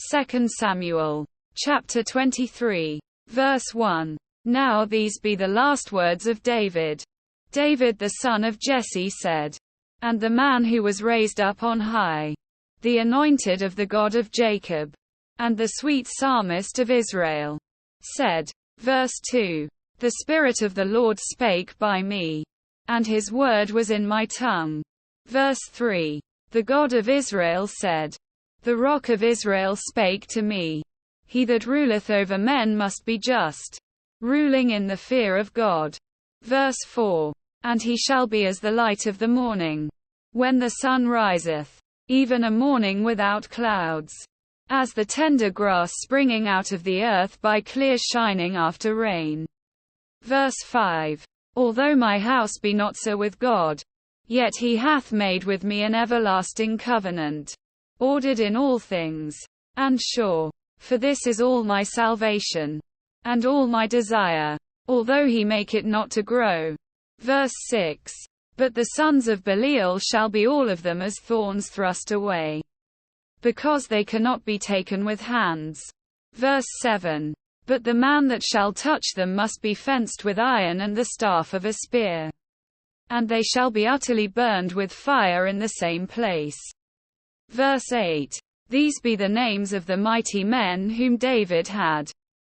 2 Samuel. Chapter 23. Verse 1. Now these be the last words of David. David the son of Jesse said, and the man who was raised up on high, the anointed of the God of Jacob, and the sweet psalmist of Israel, said. Verse 2. The Spirit of the Lord spake by me, and his word was in my tongue. Verse 3. The God of Israel said, the Rock of Israel spake to me. He that ruleth over men must be just, ruling in the fear of God. Verse 4. And he shall be as the light of the morning, when the sun riseth, even a morning without clouds, as the tender grass springing out of the earth by clear shining after rain. Verse 5. Although my house be not so with God, yet he hath made with me an everlasting covenant, ordered in all things, and sure. For this is all my salvation, and all my desire, although he make it not to grow. Verse 6. But the sons of Belial shall be all of them as thorns thrust away, because they cannot be taken with hands. Verse 7. But the man that shall touch them must be fenced with iron and the staff of a spear, and they shall be utterly burned with fire in the same place. Verse 8. These be the names of the mighty men whom David had.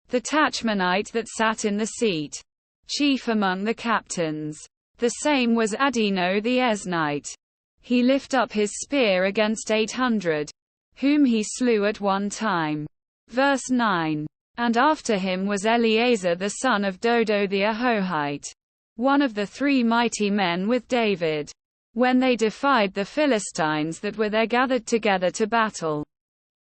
The Tachmonite that sat in the seat, chief among the captains. The same was Adino the Eznite. He lift up his spear against 800, whom he slew at one time. Verse 9. And after him was Eleazar the son of Dodo the Ahohite, one of the 3 mighty men with David, when they defied the Philistines that were there gathered together to battle.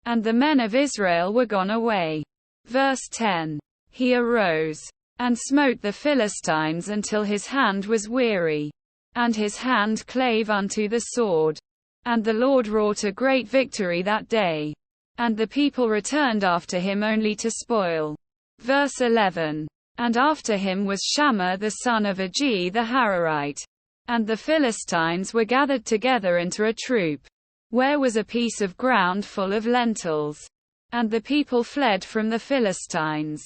And the men of Israel were gone away. Verse 10. He arose, and smote the Philistines until his hand was weary, and his hand clave unto the sword. And the Lord wrought a great victory that day, and the people returned after him only to spoil. Verse 11. And after him was Shammah the son of Agee the Hararite. And the Philistines were gathered together into a troop, where was a piece of ground full of lentils. And the people fled from the Philistines.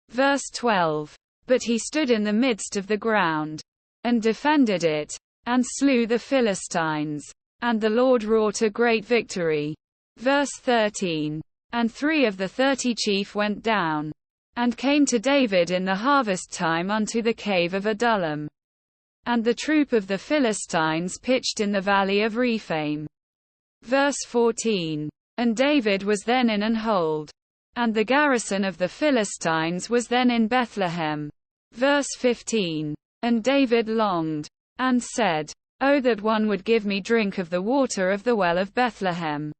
Verse 12. But he stood in the midst of the ground, and defended it, and slew the Philistines. And the Lord wrought a great victory. Verse 13. And 3 of the 30 chief went down, and came to David in the harvest time unto the cave of Adullam. And the troop of the Philistines pitched in the valley of Rephaim. Verse 14. And David was then in an hold, and the garrison of the Philistines was then in Bethlehem. Verse 15. And David longed, and said, O that one would give me drink of the water of the well of Bethlehem,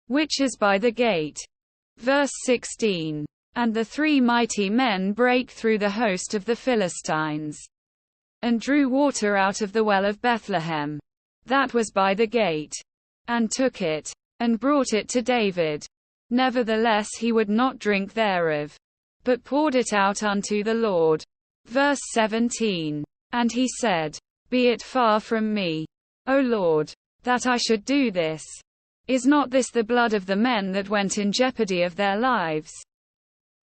which is by the gate. Verse 16. And the 3 mighty men brake through the host of the Philistines, and drew water out of the well of Bethlehem, that was by the gate, and took it, and brought it to David. Nevertheless he would not drink thereof, but poured it out unto the Lord. Verse 17. And he said, Be it far from me, O Lord, that I should do this. Is not this the blood of the men that went in jeopardy of their lives?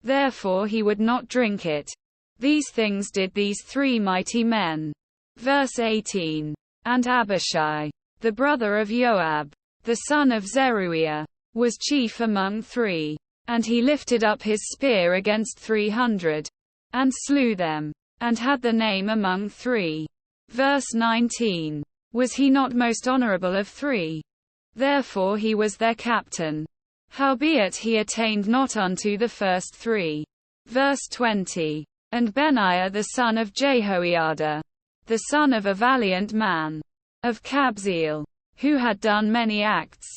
Therefore he would not drink it. These things did these 3 mighty men. Verse 18. And Abishai, the brother of Joab, the son of Zeruiah, was chief among 3. And he lifted up his spear against 300, and slew them, and had the name among 3. Verse 19. Was he not most honorable of 3? Therefore he was their captain. Howbeit he attained not unto the first 3. Verse 20. And Benaiah the son of Jehoiada, the son of a valiant man, of Kabzeel, who had done many acts.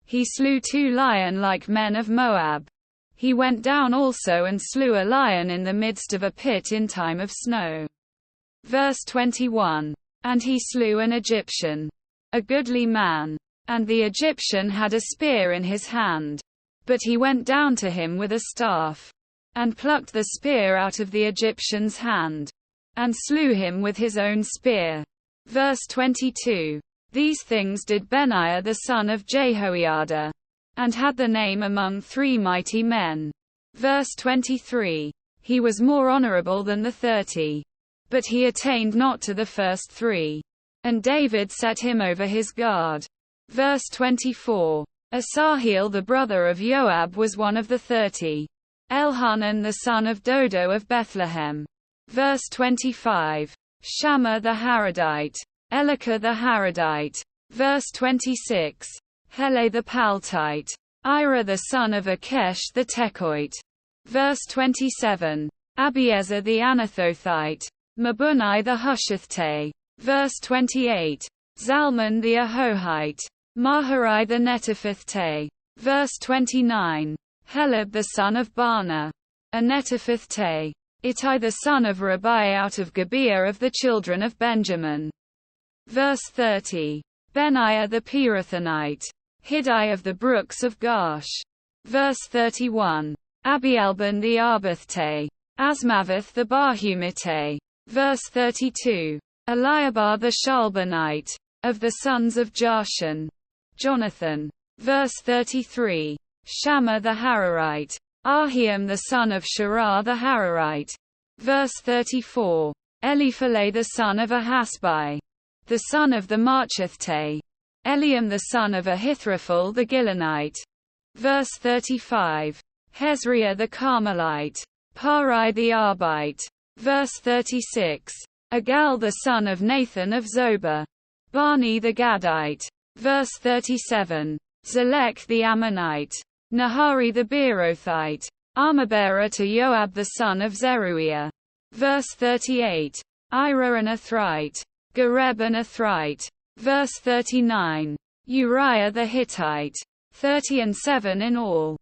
He slew 2 lion-like men of Moab. He went down also and slew a lion in the midst of a pit in time of snow. Verse 21. And he slew an Egyptian, a goodly man. And the Egyptian had a spear in his hand. But he went down to him with a staff, and plucked the spear out of the Egyptian's hand, and slew him with his own spear. Verse 22. These things did Benaiah the son of Jehoiada, and had the name among 3 mighty men. Verse 23. He was more honorable than the 30. But he attained not to the first 3. And David set him over his guard. Verse 24. Asahel the brother of Joab was one of the 30. Elhanan the son of Dodo of Bethlehem. Verse 25. Shammah the Haradite. Elika the Haradite. Verse 26. Hele the Paltite. Ira the son of Akesh the Tekoite. Verse 27. Abiezer the Anathothite. Mabunai the Hushathite. Verse 28. Zalman the Ahohite. Maharai the Netophathite. Verse 29. Heleb the son of Baana. A Netophathite. Ittai the son of Rabai out of Gibeah of the children of Benjamin. Verse 30. Benaiah the Pirathonite. Hiddai of the brooks of Gash. Verse 31. Abialban the Arbathite. Asmaveth the Barhumite. Verse 32. Eliabar the Shalbanite. Of the sons of Jashan. Jonathan. Verse 33. Shammah the Hararite. Ahiam the son of Sharah the Hararite. Verse 34. Eliphale the son of Ahasbai. The son of the Marchathte. Eliam the son of Ahithrophel the Gilonite. Verse 35. Hezriah the Carmelite. Parai the Arbite. Verse 36. Agal the son of Nathan of Zobah. Bani the Gadite. Verse 37. Zelek the Ammonite. Nahari the Beerothite. Armorbearer to Joab the son of Zeruiah. Verse 38. Ira an Athrite. Gareb an Athrite. Verse 39. Uriah the Hittite. 30 and 7 in all.